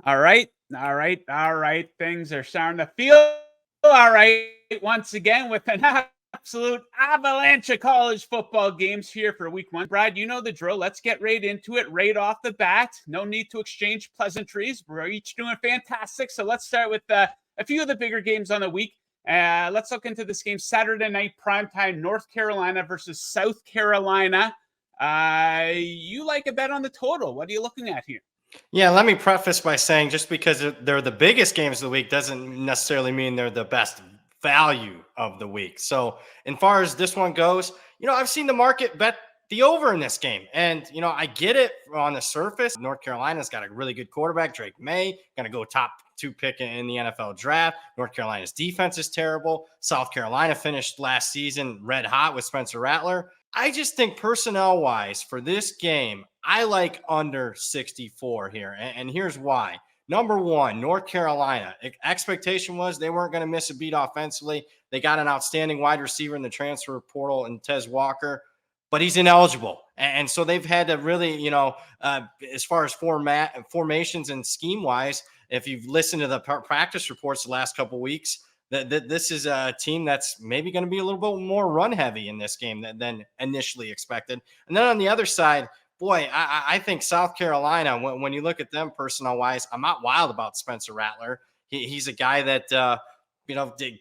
All right. All right. All right. Things are starting to feel all right once again with an absolute avalanche of college football games here for week one. Brad, you know the drill. Let's get right into it right off the bat. No need to exchange pleasantries. We're each doing fantastic. So let's start with a few of the bigger games on the week. Let's look into this game Saturday night, primetime, North Carolina versus South Carolina. You like a bet on the total. What are you looking at here? Yeah, let me preface by saying just because they're the biggest games of the week doesn't necessarily mean they're the best value of the week. So, as far as this one goes, I've seen the market bet the over in this game. And, I get it on the surface. North Carolina's got a really good quarterback, Drake May, going to go top 2 pick in the NFL draft. North Carolina's defense is terrible. South Carolina finished last season red hot with Spencer Rattler. I just think personnel wise for this game, I like under 64 here. And here's why. Number one, North Carolina. Expectation was they weren't going to miss a beat offensively. They got an outstanding wide receiver in the transfer portal in Tez Walker, but he's ineligible. And so they've had to really, as far as formations and scheme wise, if you've listened to the practice reports the last couple of weeks, that this is a team that's maybe going to be a little bit more run heavy in this game than initially expected. And then on the other side, boy, I think South Carolina, when you look at them personnel wise, I'm not wild about Spencer Rattler. He's a guy that,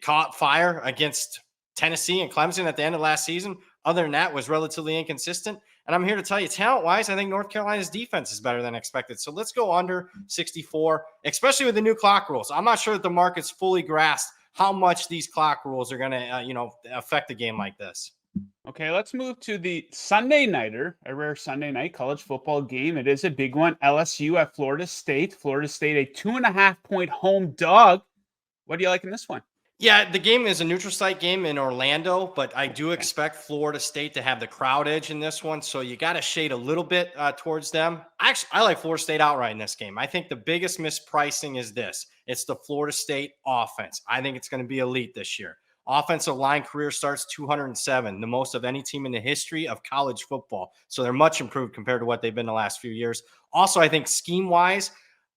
caught fire against Tennessee and Clemson at the end of last season. Other than that, was relatively inconsistent. And I'm here to tell you, talent-wise, I think North Carolina's defense is better than expected. So let's go under 64, especially with the new clock rules. I'm not sure that the market's fully grasped how much these clock rules are going to, affect a game like this. Okay, let's move to the Sunday nighter, a rare Sunday night college football game. It is a big one. LSU at Florida State. Florida State, a 2.5-point home dog. What do you like in this one? Yeah, the game is a neutral site game in Orlando, but I do expect Florida State to have the crowd edge in this one. So you got to shade a little bit towards them. Actually, I like Florida State outright in this game. I think the biggest mispricing is this. It's the Florida State offense. I think it's going to be elite this year. Offensive line career starts 207, the most of any team in the history of college football. So they're much improved compared to what they've been the last few years. Also, I think scheme-wise,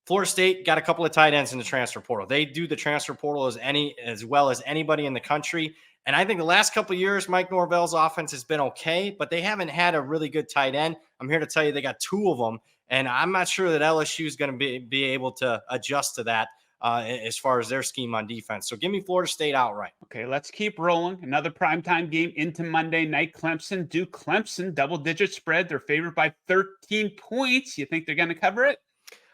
Florida State got a couple of tight ends in the transfer portal. They do the transfer portal as well as anybody in the country. And I think the last couple of years, Mike Norvell's offense has been okay, but they haven't had a really good tight end. I'm here to tell you they got 2 of them, and I'm not sure that LSU is going to be able to adjust to that as far as their scheme on defense. So give me Florida State outright. Okay, let's keep rolling. Another primetime game into Monday night. Clemson, double-digit spread. They're favored by 13 points. You think they're going to cover it?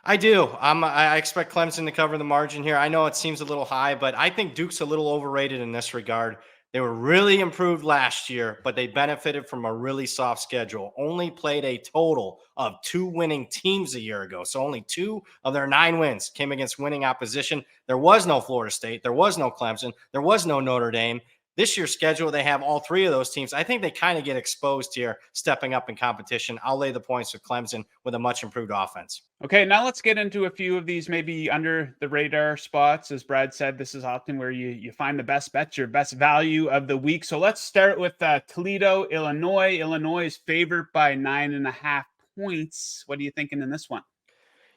I do. I expect Clemson to cover the margin here. I know it seems a little high, but I think Duke's a little overrated in this regard. They were really improved last year, but they benefited from a really soft schedule. Only played a total of 2 winning teams a year ago. So only 2 of their 9 wins came against winning opposition. There was no Florida State. There was no Clemson. There was no Notre Dame. This year's schedule, they have all 3 of those teams. I think they kind of get exposed here, stepping up in competition. I'll lay the points with Clemson with a much improved offense. Okay, now let's get into a few of these maybe under the radar spots. As Brad said, this is often where you find the best bets, your best value of the week. So let's start with Toledo, Illinois. Illinois is favored by 9.5 points. What are you thinking in this one?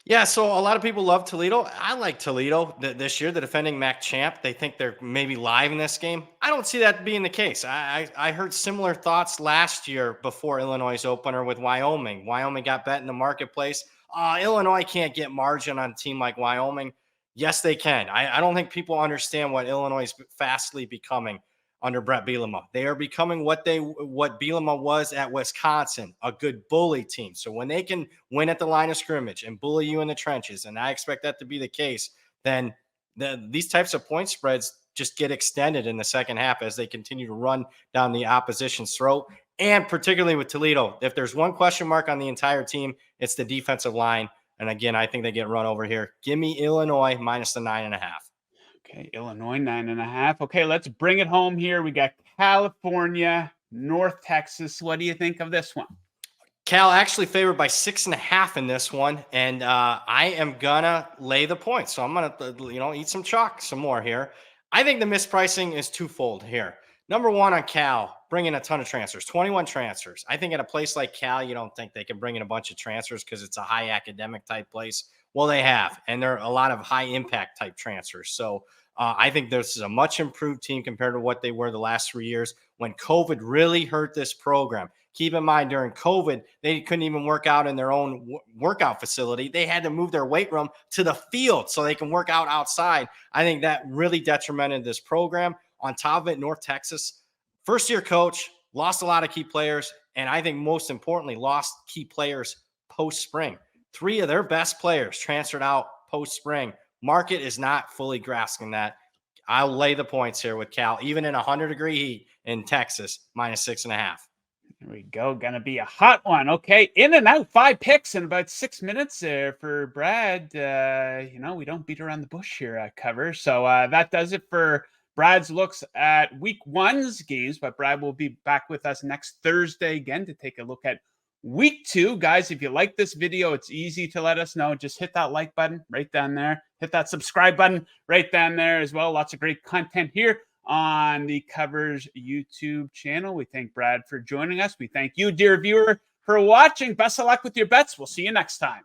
Yeah, so a lot of people love Toledo. I like Toledo this year, the defending MAC champ. They think they're maybe live in this game. I don't see that being the case. I heard similar thoughts last year before Illinois' opener with Wyoming. Wyoming got bet in the marketplace. Illinois can't get margin on a team like Wyoming. Yes, they can. I don't think people understand what Illinois is fastly becoming under Brett Bielema. They are becoming what Bielema was at Wisconsin, a good bully team. So when they can win at the line of scrimmage and bully you in the trenches, and I expect that to be the case, then these types of point spreads just get extended in the second half as they continue to run down the opposition's throat. And particularly with Toledo, if there's one question mark on the entire team, it's the defensive line. And again, I think they get run over here. Give me Illinois minus the 9.5. Okay, Illinois 9.5. Okay, let's bring it home here. We got California, North Texas. What do you think of this one? Cal actually favored by 6.5 in this one, and I am gonna lay the points. So I'm gonna, eat some chalk some more here. I think the mispricing is twofold here. Number one on Cal, bring in a ton of transfers, 21 transfers. I think at a place like Cal, you don't think they can bring in a bunch of transfers because it's a high academic type place. Well, they have, and they're a lot of high impact type transfers. So I think this is a much improved team compared to what they were the last 3 years when COVID really hurt this program. Keep in mind, during COVID, they couldn't even work out in their own workout facility. They had to move their weight room to the field so they can work out outside. I think that really detrimented this program. On top of it, North Texas, first-year coach, lost a lot of key players, and I think most importantly, lost key players post-spring. 3 of their best players transferred out post-spring. Market is not fully grasping that. I'll lay the points here with Cal, even in 100-degree heat in Texas, -6.5. There we go. Gonna be a hot one. Okay, in and out, 5 picks in about 6 minutes there for Brad. We don't beat around the bush here at Cover. So that does it for Brad's looks at week 1's games. But Brad will be back with us next Thursday again to take a look at week 2. Guys, if you like this video, it's easy to let us know. Just hit that like button right down there. Hit that subscribe button right down there as well. Lots of great content here on the Covers YouTube channel. We thank Brad for joining us. We thank you, dear viewer, for watching. Best of luck with your bets. We'll see you next time.